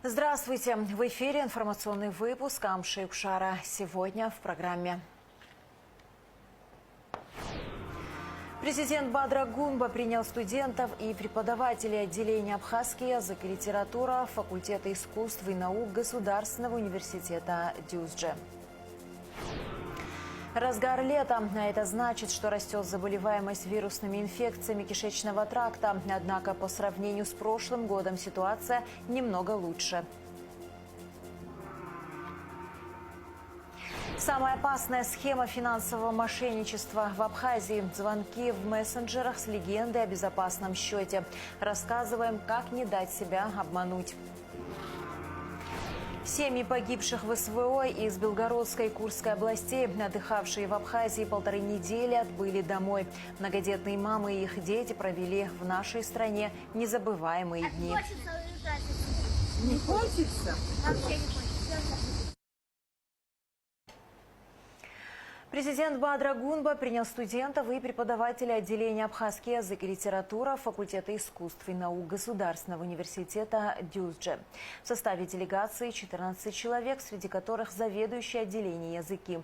Здравствуйте! В эфире информационный выпуск Амши-Укшара. Сегодня в программе. Президент Бадра Гунба принял студентов и преподавателей отделения абхазский язык и литература факультета искусств и наук Государственного университета Дюздже. Разгар лета, а это значит, что растет заболеваемость вирусными инфекциями кишечного тракта. Однако по сравнению с прошлым годом ситуация немного лучше. Самая опасная схема финансового мошенничества в Абхазии. Звонки в мессенджерах с легендой о безопасном счете. Рассказываем, как не дать себя обмануть. Семьи погибших в СВО из Белгородской и Курской областей, отдыхавшие в Абхазии 1,5 недели, отбыли домой. Многодетные мамы и их дети провели в нашей стране незабываемые дни. Не хочется? Вообще не хочется. Президент Бадра Гунба принял студентов и преподавателей отделения абхазский язык и литература факультета искусств и наук Государственного университета Дюздже. В составе делегации 14 человек, среди которых заведующий отделением языки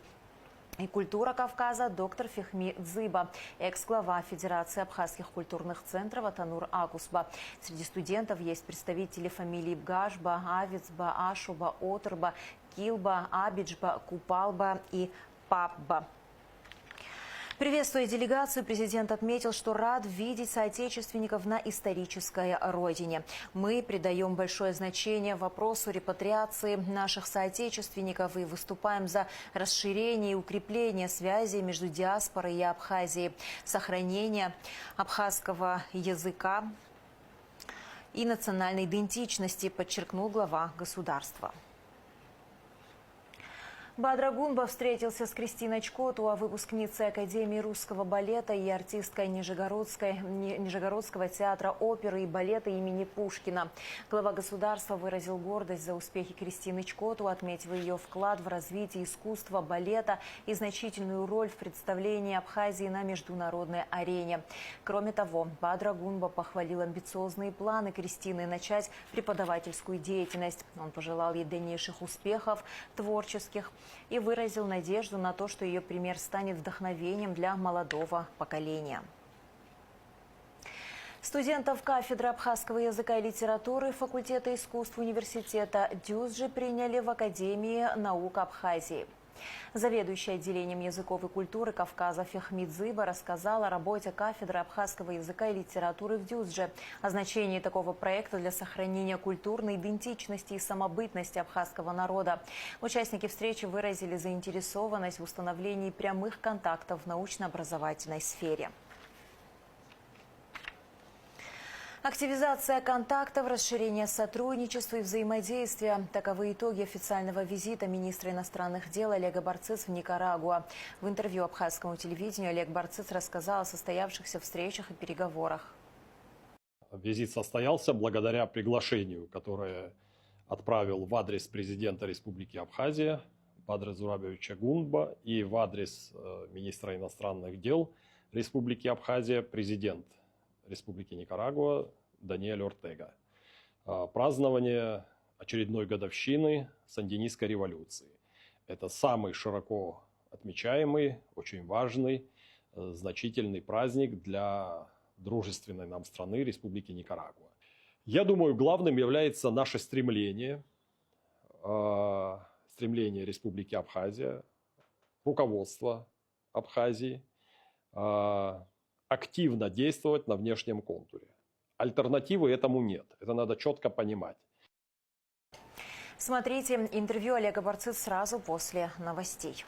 и культура Кавказа доктор Фехми Дзыба, экс-глава Федерации абхазских культурных центров Атанур Акусба. Среди студентов есть представители фамилий Бгашба, Авицба, Ашуба, Отрба, Килба, Абиджба, Купалба и Папба. Приветствуя делегацию, президент отметил, что рад видеть соотечественников на исторической родине. Мы придаем большое значение вопросу репатриации наших соотечественников и выступаем за расширение и укрепление связи между диаспорой и Абхазией, сохранение абхазского языка и национальной идентичности, подчеркнул глава государства. Бадра Гунба встретился с Кристиной Чкотуа, выпускницей Академии русского балета и артисткой Нижегородского театра оперы и балета имени Пушкина. Глава государства выразил гордость за успехи Кристины Чкотуа, отметив ее вклад в развитие искусства балета и значительную роль в представлении Абхазии на международной арене. Кроме того, Бадра Гунба похвалил амбициозные планы Кристины начать преподавательскую деятельность. Он пожелал ей дальнейших успехов творческих и выразил надежду на то, что ее пример станет вдохновением для молодого поколения. Студентов кафедры абхазского языка и литературы факультета искусств университета Дюздже приняли в Академии наук Абхазии. Заведующий отделением языков и культуры Кавказа Фехми Дзыба рассказал о работе кафедры абхазского языка и литературы в Дюздже, о значении такого проекта для сохранения культурной идентичности и самобытности абхазского народа. Участники встречи выразили заинтересованность в установлении прямых контактов в научно-образовательной сфере. Активизация контактов, расширение сотрудничества и взаимодействия – таковы итоги официального визита министра иностранных дел Олега Барцыц в Никарагуа. В интервью абхазскому телевидению Олег Барцыц рассказал о состоявшихся встречах и переговорах. Визит состоялся благодаря приглашению, которое отправил в адрес президента Республики Абхазия Бадра Зурабовича Гунба и в адрес министра иностранных дел Республики Абхазия президент Республики Никарагуа Даниэль Ортега. Празднование очередной годовщины сандинистской революции. Это самый широко отмечаемый, очень важный, значительный праздник для дружественной нам страны Республики Никарагуа. Я думаю, главным является наше стремление Республики Абхазия, руководства Абхазии, активно действовать на внешнем контуре. Альтернативы этому нет. Это надо четко понимать. Смотрите интервью Олега Барцыц сразу после новостей.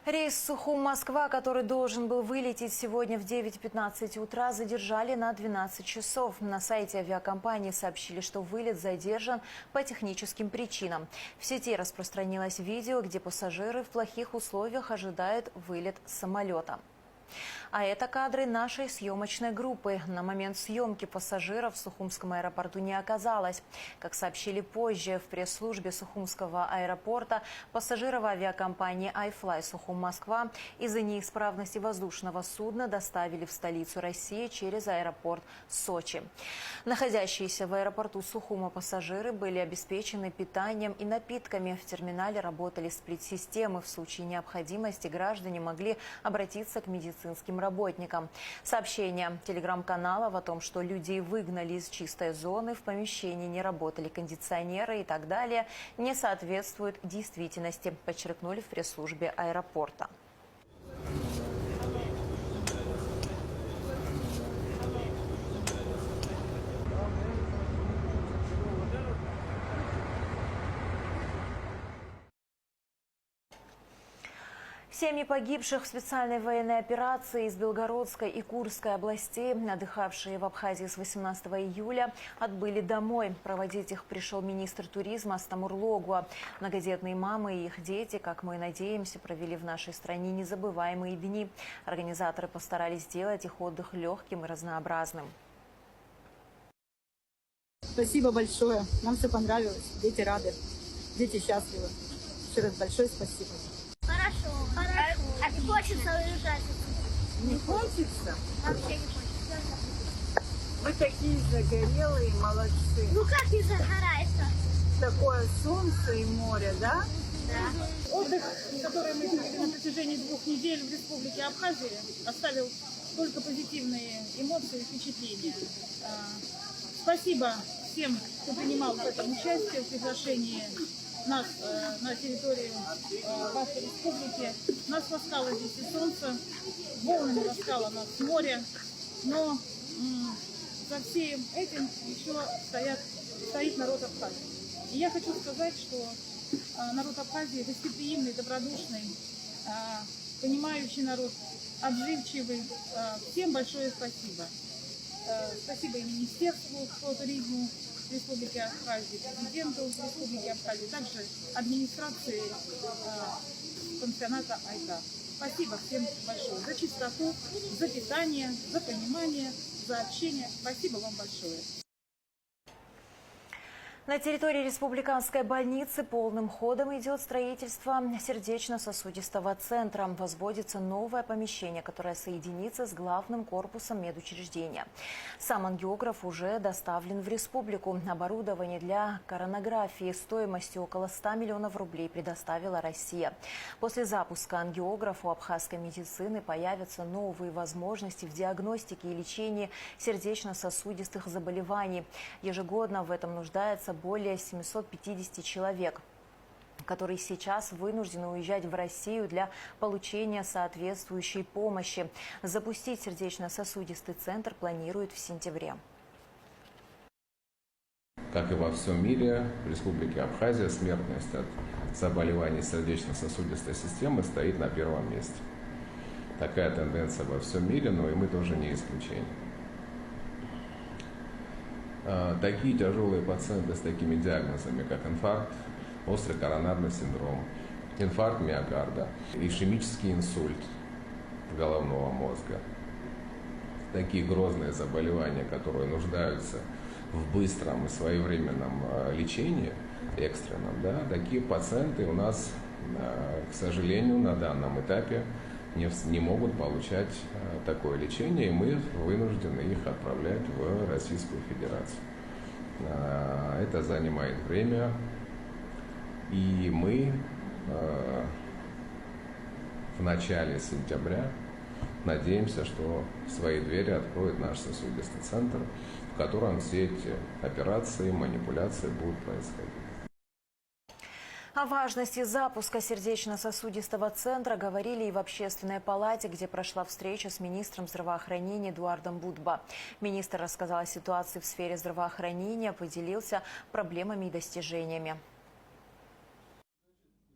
Рейс Сухум-Москва, который должен был вылететь сегодня в 9:15 утра, задержали на 12 часов. На сайте авиакомпании сообщили, что вылет задержан по техническим причинам. В сети распространилось видео, где пассажиры в плохих условиях ожидают вылет самолета. А это кадры нашей съемочной группы. На момент съемки пассажиров в Сухумском аэропорту не оказалось. Как сообщили позже в пресс-службе Сухумского аэропорта, пассажиров авиакомпании iFly Сухум-Москва из-за неисправности воздушного судна доставили в столицу России через аэропорт Сочи. Находящиеся в аэропорту Сухума пассажиры были обеспечены питанием и напитками. В терминале работали сплит-системы. В случае необходимости граждане могли обратиться к медицинским работникам. Сообщение телеграм-каналов о том, что людей выгнали из чистой зоны, в помещении не работали кондиционеры и так далее, не соответствует действительности, подчеркнули в пресс-службе аэропорта. Семьи погибших в специальной военной операции из Белгородской и Курской областей, отдыхавшие в Абхазии с 18 июля, отбыли домой. Проводить их пришел министр туризма Астамур Логуа. Многодетные мамы и их дети, как мы надеемся, провели в нашей стране незабываемые дни. Организаторы постарались сделать их отдых легким и разнообразным. Спасибо большое. Нам все понравилось. Дети рады. Дети счастливы. Еще раз большое спасибо. Хорошо. А не хочется уезжать? Не хочется? Вообще не хочется. Вы такие загорелые, молодцы. Ну как не загорается? Такое солнце и море, да? Да. Отдых, который мы делали на протяжении 2 недель в Республике Абхазия, оставил только позитивные эмоции и впечатления. Спасибо всем, кто принимал в этом участие, в приглашении нас на территории вашей республики. Нас ласкало здесь и солнце, волнами ласкало нас море, но за всем этим еще стоит народ Абхазии. И я хочу сказать, что народ Абхазии гостеприимный, добродушный, понимающий народ, отзывчивый. Всем большое спасибо. Спасибо и Министерству по туризму Республики Абхазии, президенту Республики Абхазии, также администрации пансионата Айта. Спасибо всем большое за чистоту, за питание, за понимание, за общение. Спасибо вам большое. На территории республиканской больницы полным ходом идет строительство сердечно-сосудистого центра. Возводится новое помещение, которое соединится с главным корпусом медучреждения. Сам ангиограф уже доставлен в республику. Оборудование для коронографии стоимостью около 100 миллионов рублей предоставила Россия. После запуска ангиографа у абхазской медицины появятся новые возможности в диагностике и лечении сердечно-сосудистых заболеваний. Ежегодно в этом нуждается более 750 человек, которые сейчас вынуждены уезжать в Россию для получения соответствующей помощи. Запустить сердечно-сосудистый центр планируют в сентябре. Как и во всем мире, в Республике Абхазия смертность от заболеваний сердечно-сосудистой системы стоит на первом месте. Такая тенденция во всем мире, но и мы тоже не исключение. Такие тяжелые пациенты с такими диагнозами, как инфаркт, острый коронарный синдром, инфаркт миокарда, ишемический инсульт головного мозга, такие грозные заболевания, которые нуждаются в быстром и своевременном лечении, экстренном, да, такие пациенты у нас, к сожалению, на данном этапе не могут получать такое лечение, и мы вынуждены их отправлять в Российскую Федерацию. Это занимает время, и мы в начале сентября надеемся, что свои двери откроет наш сосудистый центр, в котором все эти операции, манипуляции будут происходить. О важности запуска сердечно-сосудистого центра говорили и в Общественной палате, где прошла встреча с министром здравоохранения Эдуардом Будба. Министр рассказал о ситуации в сфере здравоохранения, поделился проблемами и достижениями.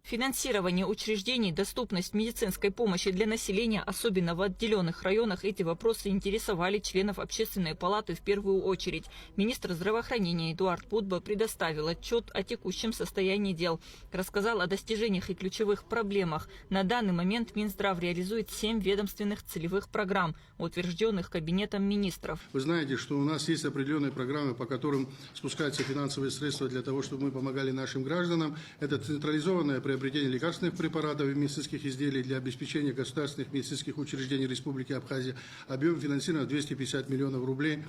Финансирование учреждений, доступность медицинской помощи для населения, особенно в отделенных районах, эти вопросы интересовали членов Общественной палаты в первую очередь. Министр здравоохранения Эдуард Будба предоставил отчет о текущем состоянии дел. Рассказал о достижениях и ключевых проблемах. На данный момент Минздрав реализует 7 ведомственных целевых программ, утвержденных Кабинетом министров. Вы знаете, что у нас есть определенные программы, по которым спускаются финансовые средства для того, чтобы мы помогали нашим гражданам. Это централизованное приобретение лекарственных препаратов и медицинских изделий для обеспечения государственных медицинских учреждений Республики Абхазия. Объем финансирования 250 миллионов рублей.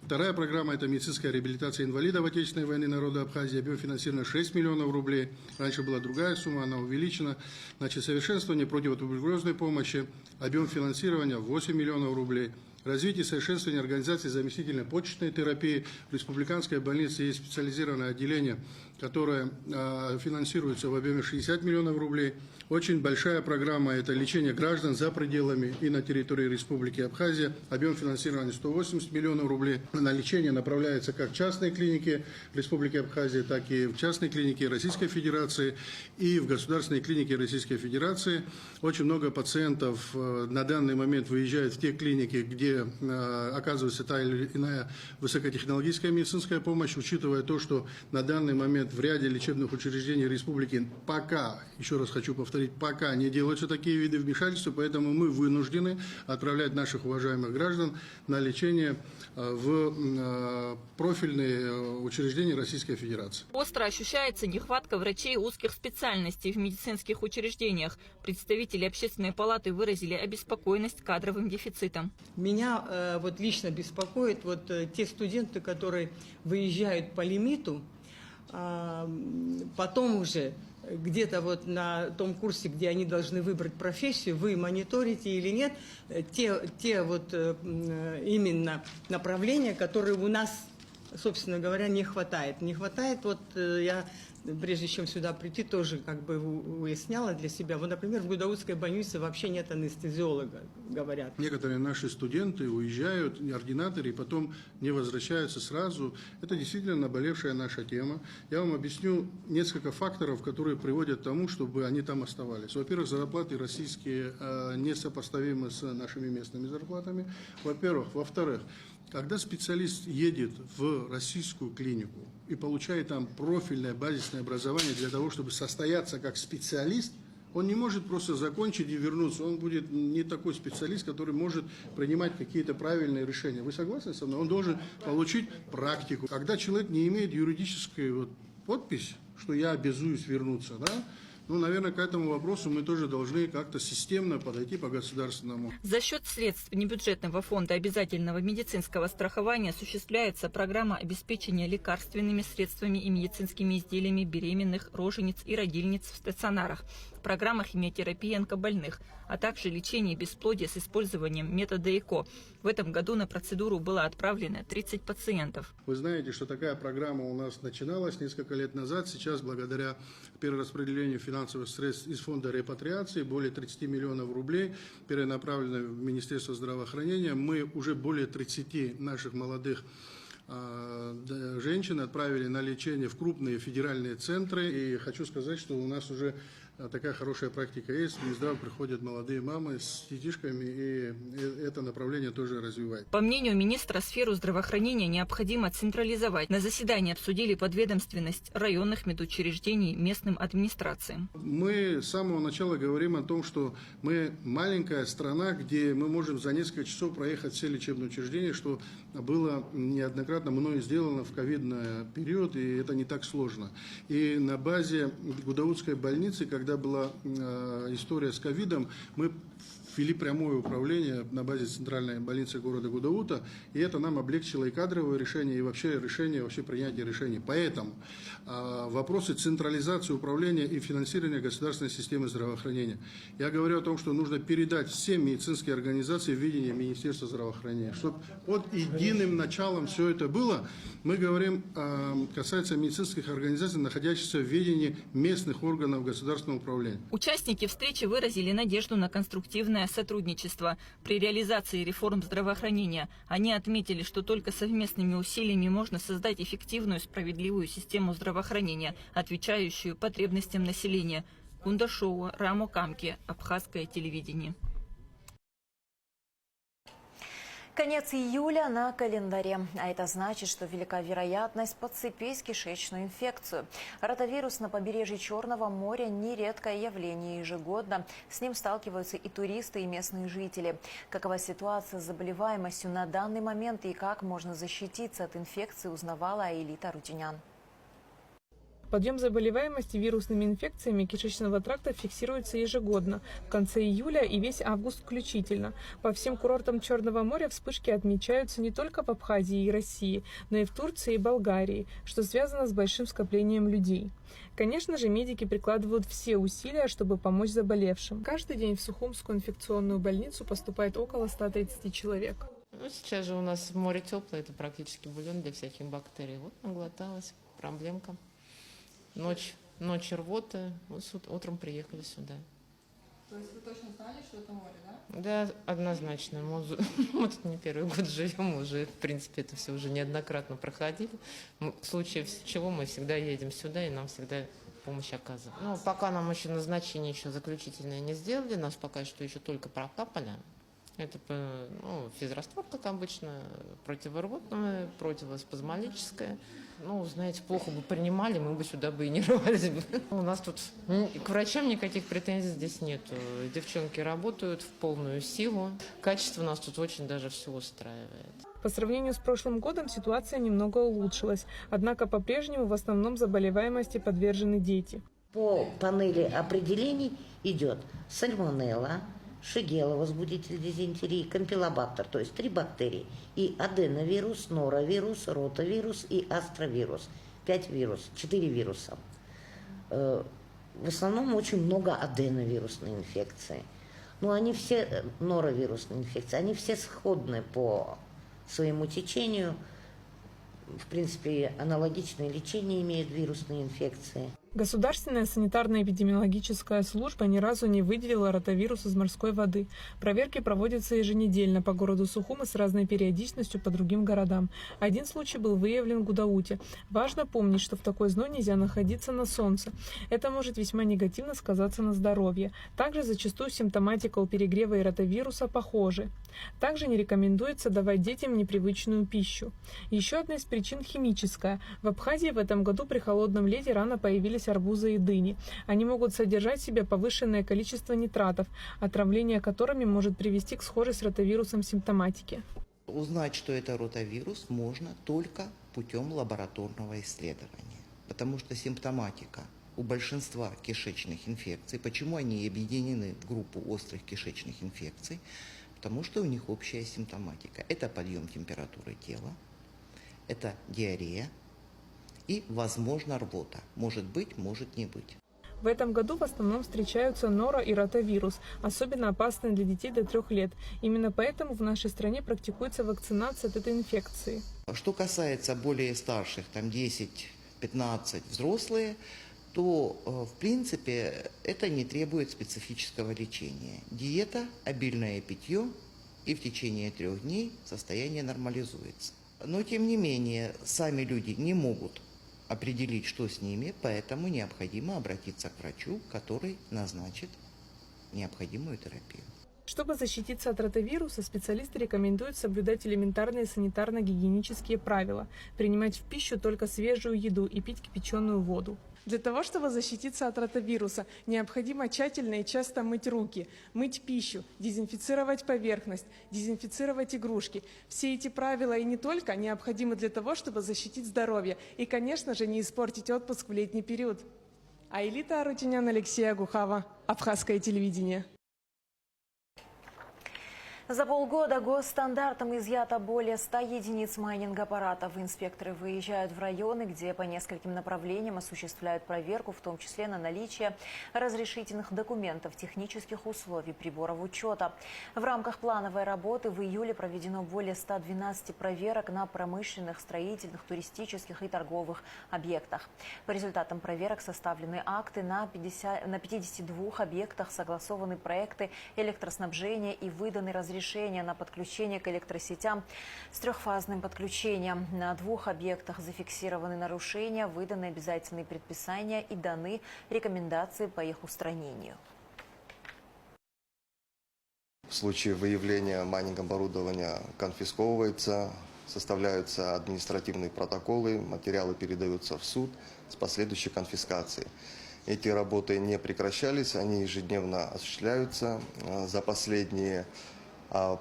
Вторая программа – это медицинская реабилитация инвалидов Отечественной войны народа Абхазии. Объем финансирования 6 миллионов рублей. Раньше была другая сумма, она увеличена. Значит, совершенствование противотуберкулезной помощи. Объем финансирования 8 миллионов рублей. Развитие и совершенствование организации заместительной почечной терапии. В республиканской больнице есть специализированное отделение, которое финансируется в объеме 60 миллионов рублей. Очень большая программа – это лечение граждан за пределами и на территории Республики Абхазия. Объем финансирования 180 миллионов рублей. На лечение направляется как в частные клиники Республики Абхазия, так и в частные клиники Российской Федерации и в государственные клиники Российской Федерации. Очень много пациентов на данный момент выезжают в те клиники, где оказывается та или иная высокотехнологическая медицинская помощь, учитывая то, что на данный момент в ряде лечебных учреждений республики пока, еще раз хочу повторить, пока не делаются такие виды вмешательства, поэтому мы вынуждены отправлять наших уважаемых граждан на лечение в профильные учреждения Российской Федерации. Остро ощущается нехватка врачей узких специальностей в медицинских учреждениях. Представители Общественной палаты выразили обеспокоенность кадровым дефицитом. Меня вот лично беспокоит те студенты, которые выезжают по лимиту, потом уже где-то на том курсе, где они должны выбрать профессию, вы мониторите или нет, те именно направления, которые у нас, собственно говоря, не хватает. Не хватает, я, прежде чем сюда прийти, тоже выясняла для себя. Например, в Гудаутской больнице вообще нет анестезиолога, говорят. Некоторые наши студенты уезжают, ординаторы, и потом не возвращаются сразу. Это действительно наболевшая наша тема. Я вам объясню несколько факторов, которые приводят к тому, чтобы они там оставались. Во-первых, зарплаты российские несопоставимы с нашими местными зарплатами. Во-первых. Во-вторых, когда специалист едет в российскую клинику и получает там профильное базисное образование для того, чтобы состояться как специалист, он не может просто закончить и вернуться. Он будет не такой специалист, который может принимать какие-то правильные решения. Вы согласны со мной? Он должен получить практику. Когда человек не имеет юридическую подпись, что я обязуюсь вернуться, да? Наверное, к этому вопросу мы тоже должны как-то системно подойти по государственному. За счет средств небюджетного фонда обязательного медицинского страхования осуществляется программа обеспечения лекарственными средствами и медицинскими изделиями беременных, рожениц и родильниц в стационарах, в программах химиотерапии онкобольных, а также лечение бесплодия с использованием метода ЭКО. В этом году на процедуру было отправлено 30 пациентов. Вы знаете, что такая программа у нас начиналась несколько лет назад. Сейчас, благодаря перераспределению финансовых средств из фонда репатриации, более 30 миллионов рублей перенаправлены в Министерство здравоохранения. Мы уже более 30 наших молодых женщин отправили на лечение в крупные федеральные центры. И хочу сказать, что у нас уже такая хорошая практика есть. В Минздрав приходят молодые мамы с детишками, и это направление тоже развивать. По мнению министра, сферу здравоохранения необходимо централизовать. На заседании обсудили подведомственность районных медучреждений местным администрациям. Мы с самого начала говорим о том, что мы маленькая страна, где мы можем за несколько часов проехать все лечебные учреждения, что было неоднократно мною сделано в ковидный период, и это не так сложно. И на базе Гудаутской больницы, когда была история с ковидом, мы ввели прямое управление на базе центральной больницы города Гудаута, и это нам облегчило и кадровое решение, и вообще принятие решений. Поэтому вопросы централизации управления и финансирования государственной системы здравоохранения. Я говорю о том, что нужно передать все медицинские организации в видение Министерства здравоохранения, чтобы под единым началом все это было. Мы говорим, касается медицинских организаций, находящихся в ведении местных органов государственного управления. Участники встречи выразили надежду на конструктивное сотрудничество при реализации реформ здравоохранения. Они отметили, что только совместными усилиями можно создать эффективную, справедливую систему здравоохранения, отвечающую потребностям населения. Кундашова, Рамо Камки, Абхазское телевидение. Конец июля на календаре. А это значит, что велика вероятность подцепить кишечную инфекцию. Ротавирус на побережье Черного моря – нередкое явление ежегодно. С ним сталкиваются и туристы, и местные жители. Какова ситуация с заболеваемостью на данный момент и как можно защититься от инфекции, узнавала Аэлита Арутюнян. Подъем заболеваемости вирусными инфекциями кишечного тракта фиксируется ежегодно, в конце июля и весь август включительно. По всем курортам Черного моря вспышки отмечаются не только в Абхазии и России, но и в Турции и Болгарии, что связано с большим скоплением людей. Конечно же, медики прикладывают все усилия, чтобы помочь заболевшим. Каждый день в Сухумскую инфекционную больницу поступает около 130 человек. Ну, сейчас же у нас море теплое, это практически бульон для всяких бактерий. Вот наглоталась, проблемка. Ночь рвоты, вот утром приехали сюда. То есть вы точно знали, что это море, да? Да, однозначно. Мы тут не первый год живем, уже, в принципе, это все уже неоднократно проходили. В случае чего мы всегда едем сюда, и нам всегда помощь оказывают. Ну, пока нам еще назначение еще заключительное не сделали, нас пока что еще только прокапали. Это физраствор, как обычно, противорвотное, противоспазмолическое. Ну, знаете, плохо бы принимали, мы бы сюда бы и не рвались бы. У нас тут к врачам никаких претензий здесь нету. Девчонки работают в полную силу. Качество нас тут очень даже все устраивает. По сравнению с прошлым годом ситуация немного улучшилась. Однако по-прежнему в основном заболеваемости подвержены дети. По панели определений идет сальмонелла, шигелла, возбудитель дизентерии, кампилобактер, то есть 3 бактерии, и аденовирус, норовирус, ротавирус и астровирус. 4 вируса. В основном очень много аденовирусной инфекции. Но они все, норовирусные инфекции, они все сходны по своему течению. В принципе, аналогичное лечение имеют вирусные инфекции. Государственная санитарно-эпидемиологическая служба ни разу не выделила ротавирус из морской воды. Проверки проводятся еженедельно по городу Сухум и с разной периодичностью по другим городам. Один случай был выявлен в Гудауте. Важно помнить, что в такой зоне нельзя находиться на солнце. Это может весьма негативно сказаться на здоровье. Также зачастую симптоматика у перегрева и ротавируса похожи. Также не рекомендуется давать детям непривычную пищу. Еще одна из причин химическая. В Абхазии в этом году при холодном лете рано появились арбузы и дыни. Они могут содержать в себе повышенное количество нитратов, отравление которыми может привести к схожей с ротавирусом симптоматике. Узнать, что это ротавирус, можно только путем лабораторного исследования, потому что симптоматика у большинства кишечных инфекций, почему они объединены в группу острых кишечных инфекций, потому что у них общая симптоматика. Это подъем температуры тела, это диарея и, возможно, рвота. Может быть, может не быть. В этом году в основном встречаются норо- и ротавирус, особенно опасные для детей до 3 лет. Именно поэтому в нашей стране практикуется вакцинация от этой инфекции. Что касается более старших, там 10-15 взрослые, то, в принципе, это не требует специфического лечения. Диета, обильное питье, и в течение 3 дней состояние нормализуется. Но, тем не менее, сами люди не могут определить, что с ними, поэтому необходимо обратиться к врачу, который назначит необходимую терапию. Чтобы защититься от ротавируса, специалисты рекомендуют соблюдать элементарные санитарно-гигиенические правила, принимать в пищу только свежую еду и пить кипяченую воду. Для того, чтобы защититься от ротавируса, необходимо тщательно и часто мыть руки, мыть пищу, дезинфицировать поверхность, дезинфицировать игрушки. Все эти правила и не только необходимы для того, чтобы защитить здоровье и, конечно же, не испортить отпуск в летний период. Аэлита Арутюнян, Алексей Агухава, Абхазское телевидение. За полгода госстандартам изъято более 100 единиц майнинг-аппаратов. Инспекторы выезжают в районы, где по нескольким направлениям осуществляют проверку, в том числе на наличие разрешительных документов, технических условий, приборов учета. В рамках плановой работы в июле проведено более 112 проверок на промышленных, строительных, туристических и торговых объектах. По результатам проверок составлены акты на 52 объектах, согласованы проекты электроснабжения и выданы разрешения разрешение на подключение к электросетям с трехфазным подключением. На 2 объектах зафиксированы нарушения, выданы обязательные предписания и даны рекомендации по их устранению. В случае выявления майнинг-оборудования конфисковывается, составляются административные протоколы, материалы передаются в суд с последующей конфискацией. Эти работы не прекращались, они ежедневно осуществляются. За последние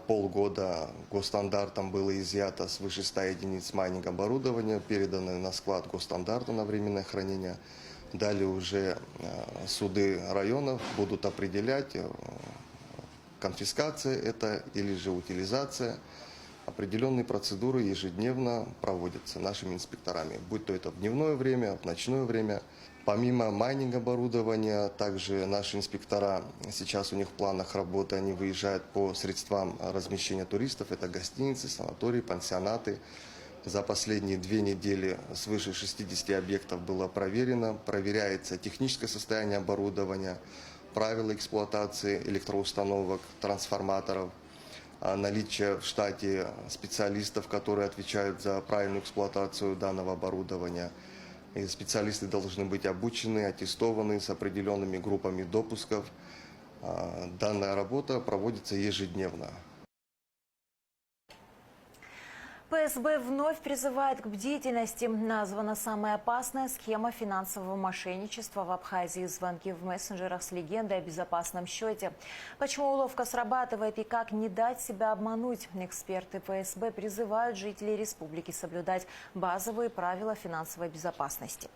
полгода госстандартом было изъято свыше 100 единиц майнинг-оборудования, переданы на склад госстандарта на временное хранение. Далее уже суды районов будут определять, конфискация это или же утилизация. Определенные процедуры ежедневно проводятся нашими инспекторами, будь то это в дневное время, в ночное время. Помимо майнинг-оборудования, также наши инспектора, сейчас у них в планах работы, они выезжают по средствам размещения туристов. Это гостиницы, санатории, пансионаты. За последние 2 недели свыше 60 объектов было проверено. Проверяется техническое состояние оборудования, правила эксплуатации электроустановок, трансформаторов, наличие в штате специалистов, которые отвечают за правильную эксплуатацию данного оборудования. И специалисты должны быть обучены, аттестованы с определенными группами допусков. Данная работа проводится ежедневно. ПСБ вновь призывает к бдительности. Названа самая опасная схема финансового мошенничества в Абхазии. Звонки в мессенджерах с легендой о безопасном счете. Почему уловка срабатывает и как не дать себя обмануть? Эксперты ПСБ призывают жителей республики соблюдать базовые правила финансовой безопасности.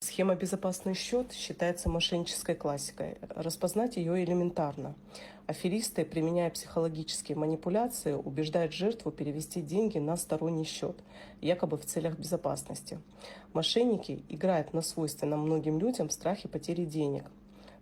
Схема «Безопасный счет» считается мошеннической классикой. Распознать ее элементарно. Аферисты, применяя психологические манипуляции, убеждают жертву перевести деньги на сторонний счет, якобы в целях безопасности. Мошенники играют на свойственном многим людям страхе потери денег.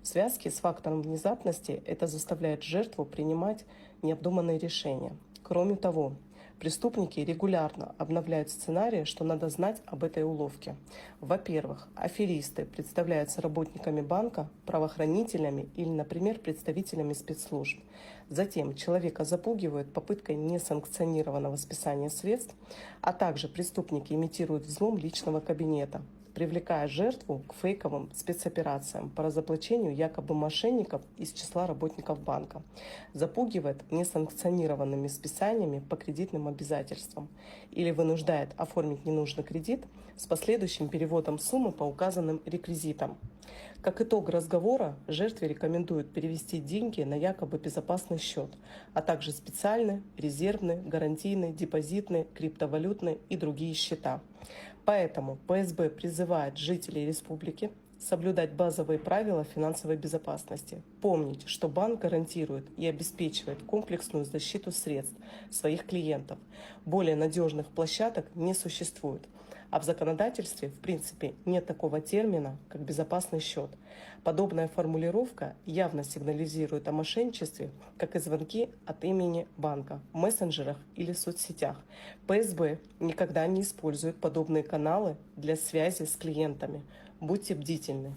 В связке с фактором внезапности это заставляет жертву принимать необдуманные решения. Кроме того, преступники регулярно обновляют сценарии, что надо знать об этой уловке. Во-первых, аферисты представляются работниками банка, правоохранителями или, например, представителями спецслужб. Затем человека запугивают попыткой несанкционированного списания средств, а также преступники имитируют взлом личного кабинета, привлекая жертву к фейковым спецоперациям по разоблачению якобы мошенников из числа работников банка, запугивает несанкционированными списаниями по кредитным обязательствам или вынуждает оформить ненужный кредит с последующим переводом суммы по указанным реквизитам. Как итог разговора, жертве рекомендуют перевести деньги на якобы безопасный счет, а также специальные, резервные, гарантийные, депозитные, криптовалютные и другие счета. Поэтому ПСБ призывает жителей республики соблюдать базовые правила финансовой безопасности. Помнить, что банк гарантирует и обеспечивает комплексную защиту средств своих клиентов. Более надежных площадок не существует. А в законодательстве, в принципе, нет такого термина, как безопасный счет. Подобная формулировка явно сигнализирует о мошенничестве, как и звонки от имени банка в мессенджерах или соцсетях. ПСБ никогда не использует подобные каналы для связи с клиентами. Будьте бдительны.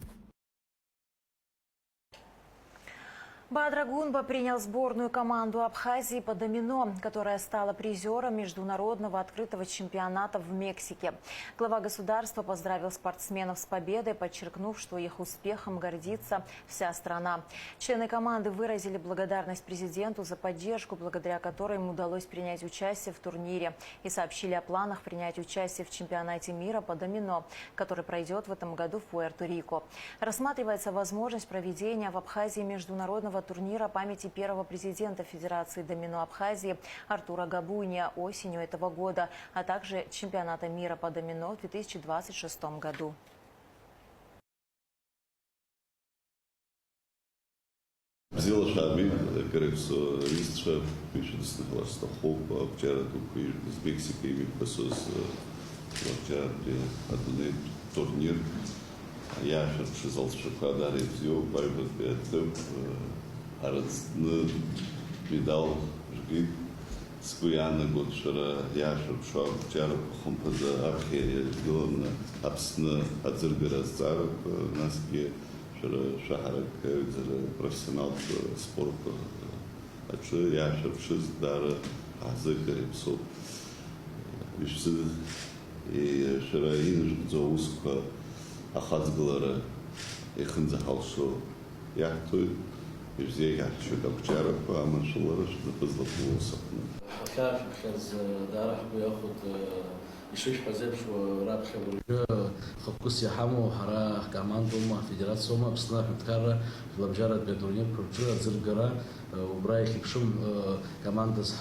Баадрагунба принял сборную команду Абхазии по домино, которая стала призером международного открытого чемпионата в Мексике. Глава государства поздравил спортсменов с победой, подчеркнув, что их успехом гордится вся страна. Члены команды выразили благодарность президенту за поддержку, благодаря которой им удалось принять участие в турнире, и сообщили о планах принять участие в чемпионате мира по домино, который пройдет в этом году в Пуэрто-Рико. Рассматривается возможность проведения в Абхазии международного турнира памяти первого президента Федерации домино Абхазии Артура Габуния осенью этого года, а также чемпионата мира по домино в 2026 году. Взяла шаби, крепso истша, пише да се нахваща Стамбул, вчера тук из Мексика и ми пасос вчера при турнир. Я ще залша кадари взял, байбът пиятъп, аръцны медал жгит, с кояна годшара, я ще шо вчера похумпа за архерия, гилна апсна адзыргара зцарып, наски шахарак, профессионал спорта Açı yaşapşız darı azı garipso. İşte şerayın zoğuska ahazgıları yakınca halso yaktı. Bize yaşıyor kapçara ama şunları şurada fazla bulursak. خاف خز دارح بياخد يشوش حزب شو راب خبر خبكوس يحمو حرا كمان دوما فيدرات سوما بصناف متكرر لبجارة بيدونير كرتشورة زرقرا وبرايك بشم كمان دس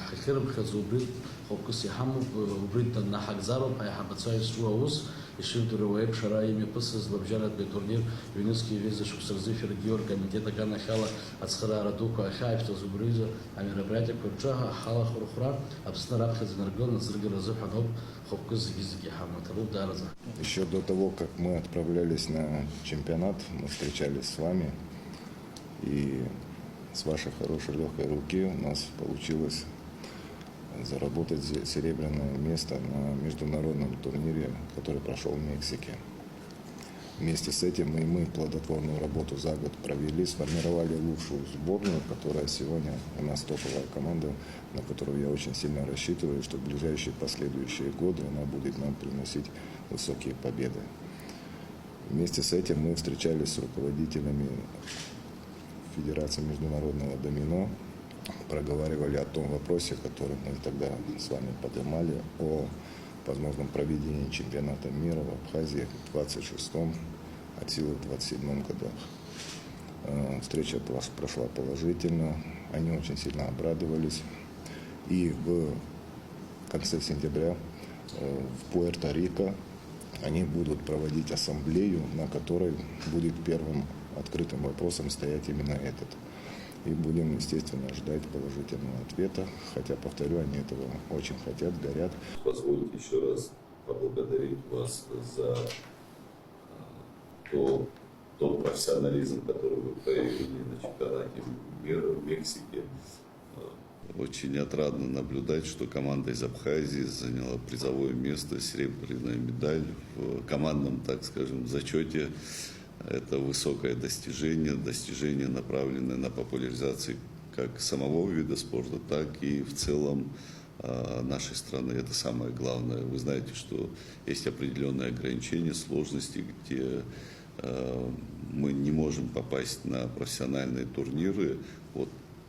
حكرم خزوبريد خبكوس يحمو وبريد نحق زارو بهاي حبتساي سوا وس يشوف درويب شراي ميبسز لبجارة بيدونير يونسكي فيزا شو سرزيف رجيور комитета كان خلا أتسخرا ردوكا خايف تزوبريزا عن мероприятие كرتشاها حالا خرخرا أبسنا رابخز نرجون زرقرا زبحان هوب خبكوس языки حمو дарза. Еще до того, как мы отправлялись на чемпионат, мы встречались с вами, и с вашей хорошей легкой руки у нас получилось заработать серебряное место на международном турнире, который прошел в Мексике. Вместе с этим мы плодотворную работу за год провели, сформировали лучшую сборную, которая сегодня у нас топовая команда, на которую я очень сильно рассчитываю, что в ближайшие последующие годы она будет нам приносить высокие победы. Вместе с этим мы встречались с руководителями Федерации международного домино, проговаривали о том вопросе, который мы тогда с вами поднимали, о возможном проведении чемпионата мира в Абхазии в 26-м, от силы в 27-м годах. Встреча прошла положительно, они очень сильно обрадовались. И в конце сентября в Пуэрто-Рико они будут проводить ассамблею, на которой будет первым открытым вопросом стоять именно этот. И будем, естественно, ждать положительного ответа. Хотя, повторю, они этого очень хотят, горят. Позвольте еще раз поблагодарить вас за тот профессионализм, который вы проявили на чемпионате мира в Мексике. Очень отрадно наблюдать, что команда из Абхазии заняла призовое место, серебряная медаль в командном, так скажем, зачете. Это высокое достижение, направленное на популяризацию как самого вида спорта, так и в целом нашей страны. Это самое главное. Вы знаете, что есть определенные ограничения, сложности, где мы не можем попасть на профессиональные турниры. Вот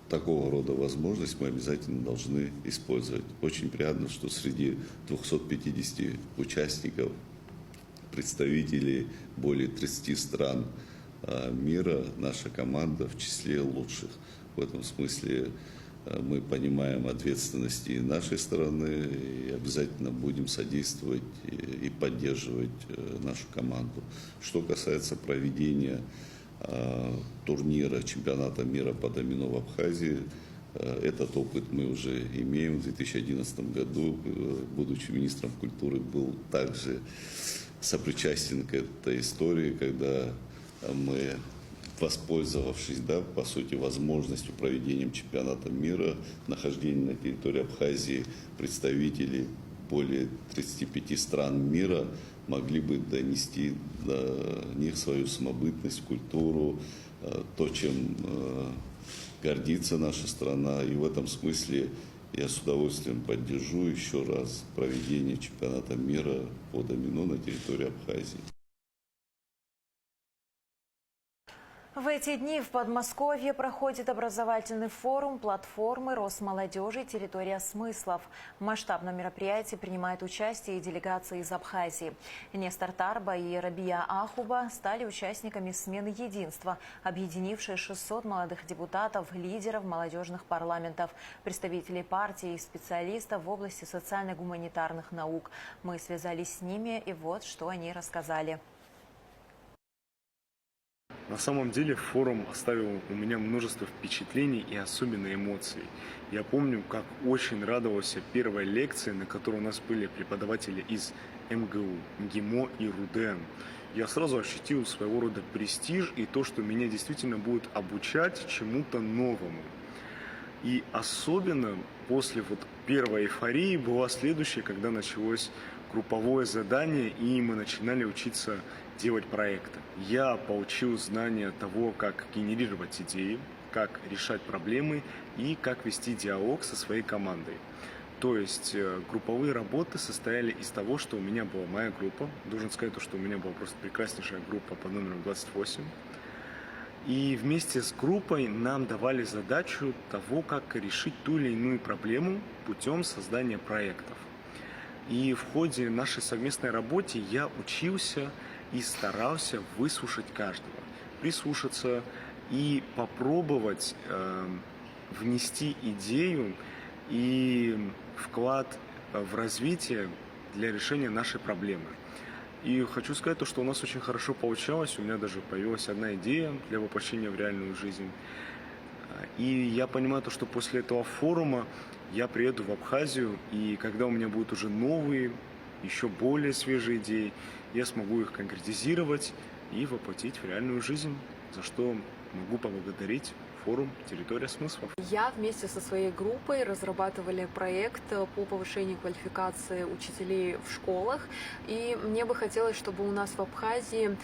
такого рода возможность мы обязательно должны использовать. Очень приятно, что среди 250 участников, представителей более 30 стран мира, наша команда в числе лучших. В этом смысле мы понимаем ответственности и нашей стороны и обязательно будем содействовать и поддерживать нашу команду. Что касается проведения турнира чемпионата мира по домино в Абхазии, этот опыт мы уже имеем. В 2011 году, будучи министром культуры, был также сопричастен к этой истории, когда мы, воспользовавшись, по сути, возможностью проведения чемпионата мира, нахождения на территории Абхазии представителей более 35 стран мира, могли бы донести до них свою самобытность, культуру, то, чем гордится наша страна. И в этом смысле я с удовольствием поддержу еще раз проведение чемпионата мира по домино на территории Абхазии. В эти дни в Подмосковье проходит образовательный форум платформы Росмолодежи «Территория смыслов». В масштабном мероприятии принимают участие и делегации из Абхазии. Нестор Тарба и Рабия Ахуба стали участниками смены единства, объединившей 600 молодых депутатов, лидеров молодежных парламентов, представителей партий и специалистов в области социально-гуманитарных наук. Мы связались с ними, и вот что они рассказали. На самом деле форум оставил у меня множество впечатлений и особенно эмоций. Я помню, как очень радовался первой лекции, на которой у нас были преподаватели из МГУ, МГИМО и РУДН. Я сразу ощутил своего рода престиж и то, что меня действительно будут обучать чему-то новому. И особенно после первой эйфории была следующая, когда началось групповое задание, и мы начинали учиться делать проекты. Я получил знания того, как генерировать идеи, как решать проблемы и как вести диалог со своей командой. То есть групповые работы состояли из того, что у меня была моя группа. Должен сказать, что у меня была просто прекраснейшая группа под номером 28. И вместе с группой нам давали задачу того, как решить ту или иную проблему путем создания проектов. И в ходе нашей совместной работы я учился и старался выслушать каждого, прислушаться и попробовать внести идею и вклад в развитие для решения нашей проблемы. И хочу сказать, что у нас очень хорошо получалось. У меня даже появилась одна идея для воплощения в реальную жизнь. И я понимаю, что после этого форума я приеду в Абхазию, и когда у меня будут уже новые, еще более свежие идеи, я смогу их конкретизировать и воплотить в реальную жизнь, за что могу поблагодарить форум «Территория смыслов». Я вместе со своей группой разрабатывали проект по повышению квалификации учителей в школах. И мне бы хотелось, чтобы у нас в Абхазии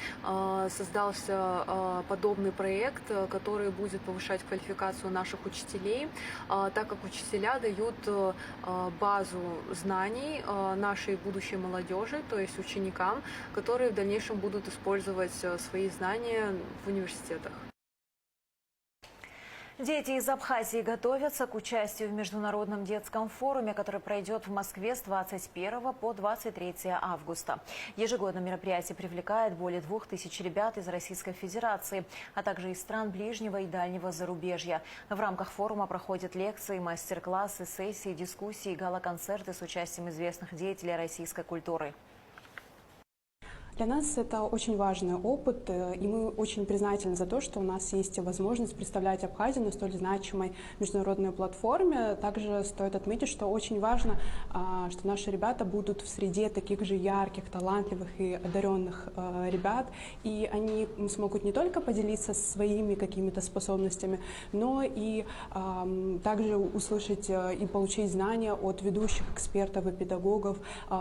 создался подобный проект, который будет повышать квалификацию наших учителей, так как учителя дают базу знаний нашей будущей молодежи, то есть ученикам, которые в дальнейшем будут использовать свои знания в университетах. Дети из Абхазии готовятся к участию в Международном детском форуме, который пройдет в Москве с 21 по 23 августа. Ежегодно мероприятие привлекает более 2000 ребят из Российской Федерации, а также из стран ближнего и дальнего зарубежья. В рамках форума проходят лекции, мастер-классы, сессии, дискуссии, гала-концерты с участием известных деятелей российской культуры. Для нас это очень важный опыт, и мы очень признательны за то, что у нас есть возможность представлять Абхазию на столь значимой международной платформе. Также стоит отметить, что очень важно, что наши ребята будут в среде таких же ярких, талантливых и одаренных ребят, и они смогут не только поделиться своими какими-то способностями, но и также услышать и получить знания от ведущих экспертов и педагогов,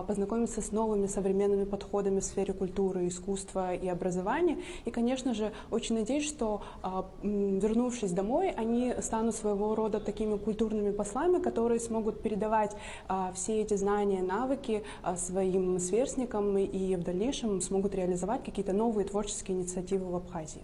познакомиться с новыми современными подходами в сфере культуры, искусства и образования. И, конечно же, очень надеюсь, что, вернувшись домой, они станут своего рода такими культурными послами, которые смогут передавать все эти знания, навыки своим сверстникам и в дальнейшем смогут реализовать какие-то новые творческие инициативы в Абхазии.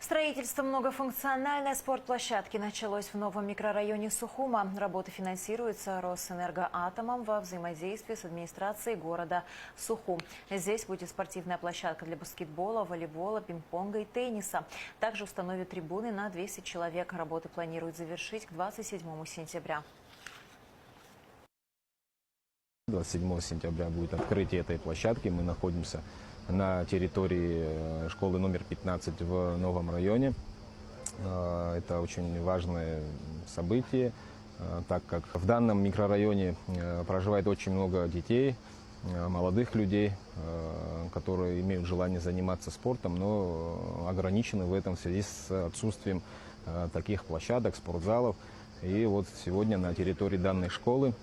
Строительство многофункциональной спортплощадки началось в новом микрорайоне Сухума. Работы финансируются Росэнергоатомом во взаимодействии с администрацией города Сухум. Здесь будет спортивная площадка для баскетбола, волейбола, пинг-понга и тенниса. Также установят трибуны на 200 человек. Работы планируют завершить к 27 сентября. 27 сентября будет открытие этой площадки. Мы находимся на территории школы номер 15 в новом районе. Это очень важное событие, так как в данном микрорайоне проживает очень много детей, молодых людей, которые имеют желание заниматься спортом, но ограничены в этом в связи с отсутствием таких площадок, спортзалов. И вот сегодня на территории данной школы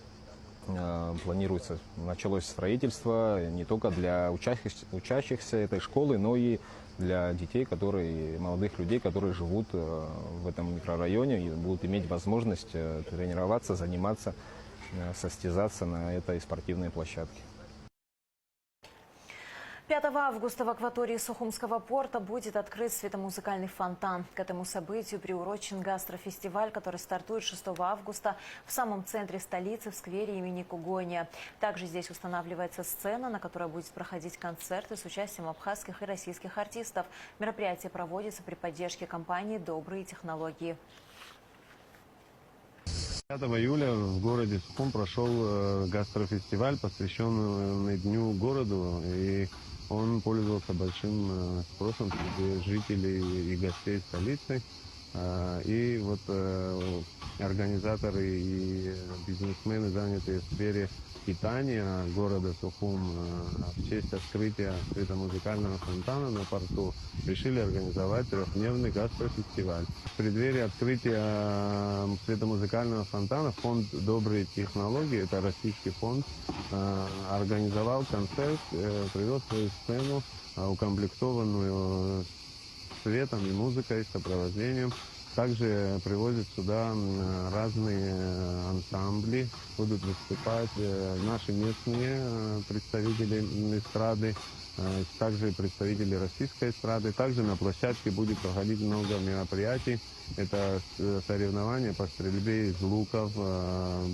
планируется, началось строительство не только для учащихся этой школы, но и для детей, молодых людей, которые живут в этом микрорайоне и будут иметь возможность тренироваться, заниматься, состязаться на этой спортивной площадке. 5 августа в акватории Сухумского порта будет открыт светомузыкальный фонтан. К этому событию приурочен гастрофестиваль, который стартует 6 августа в самом центре столицы в сквере имени Кугония. Также здесь устанавливается сцена, на которой будет проходить концерты с участием абхазских и российских артистов. Мероприятие проводится при поддержке компании «Добрые технологии». 5 июля в городе Сухум прошел гастрофестиваль, посвященный Дню городу, и он пользовался большим спросом среди жителей и гостей столицы. И вот организаторы и бизнесмены, занятые в сфере питания города Сухум, в честь открытия светомузыкального фонтана на порту решили организовать 3-дневный гастрофестиваль. В преддверии открытия светомузыкального фонтана фонд «Добрые технологии», это российский фонд, организовал концерт, привез свою сцену, укомплектованную светом и музыкой, сопровождением. Также привозят сюда разные ансамбли, будут выступать наши местные представители эстрады, также представители российской эстрады. Также на площадке будет проходить много мероприятий. Это соревнования по стрельбе из луков,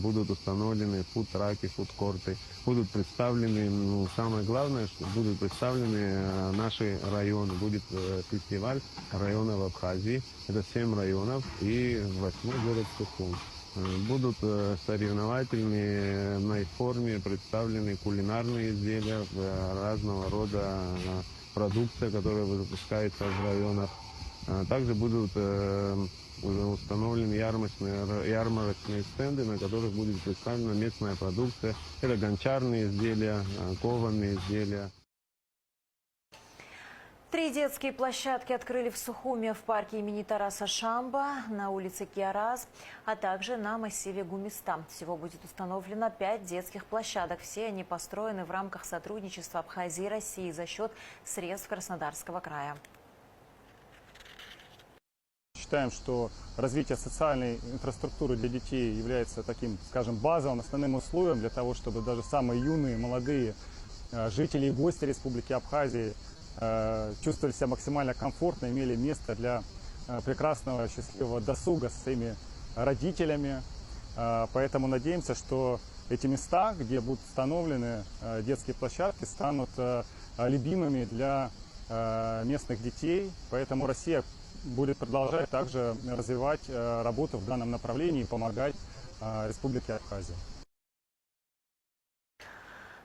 будут установлены фуд-траки, фуд-корты. Будут представлены, самое главное, что будут представлены наши районы. Будет фестиваль районов Абхазии. Это 7 районов и 8-й город Сухум. Будут соревновательные форме представлены кулинарные изделия, разного рода продукция, которая выпускается в районах. Также будут установлены ярмарочные стенды, на которых будет представлена местная продукция. Это гончарные изделия, кованые изделия. 3 детские площадки открыли в Сухуме в парке имени Тараса Шамба, на улице Киараз, а также на массиве Гумиста. Всего будет установлено 5 детских площадок. Все они построены в рамках сотрудничества Абхазии и России за счет средств Краснодарского края. Считаем, что развитие социальной инфраструктуры для детей является таким, скажем, базовым, основным условием для того, чтобы даже самые юные, молодые жители и гости Республики Абхазии чувствовали себя максимально комфортно, имели место для прекрасного, счастливого досуга со своими родителями. Поэтому надеемся, что эти места, где будут установлены детские площадки, станут любимыми для местных детей. Поэтому Россия будет продолжать также развивать работу в данном направлении и помогать Республике Абхазия.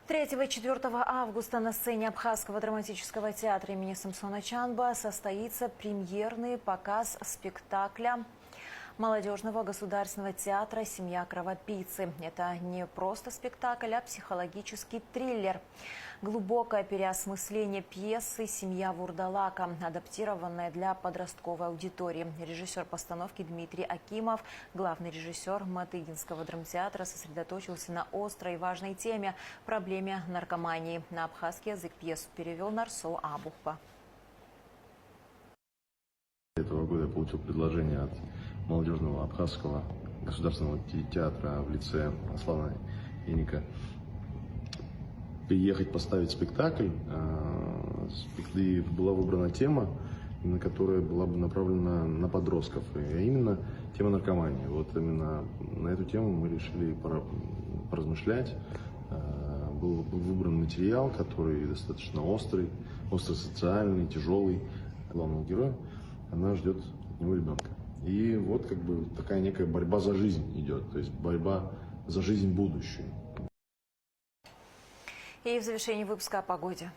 3 и 4 августа на сцене Абхазского драматического театра имени Самсона Чанба состоится премьерный показ спектакля молодежного государственного театра «Семья кровопийцы». Это не просто спектакль, а психологический триллер. Глубокое переосмысление пьесы «Семья Вурдалака», адаптированная для подростковой аудитории. Режиссер постановки Дмитрий Акимов, главный режиссер Матыгинского драмтеатра, сосредоточился на острой и важной теме – проблеме наркомании. На абхазский язык пьесу перевел Нарсо Абухба. Этого года я получил предложение от молодежного абхазского государственного театра в лице Аслана Еника приехать поставить спектакль. И была выбрана тема, на которая была бы направлена на подростков, а именно тема наркомании. Вот именно на эту тему мы решили поразмышлять. Был выбран материал, который достаточно острый, остросоциальный, тяжелый. Главного героя, она ждет от него ребенка. И вот как бы такая некая борьба за жизнь идет, то есть борьба за жизнь будущую. И в завершении выпуска о погоде.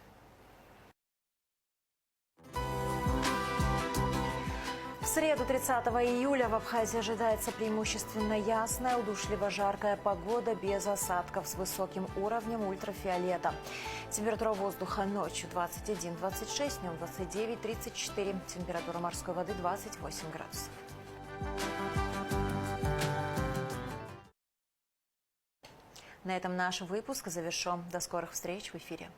В среду 30 июля в Абхазии ожидается преимущественно ясная, удушливо жаркая погода без осадков с высоким уровнем ультрафиолета. Температура воздуха ночью 21-26, днем 29-34. Температура морской воды 28 градусов. На этом наш выпуск завершен. До скорых встреч в эфире.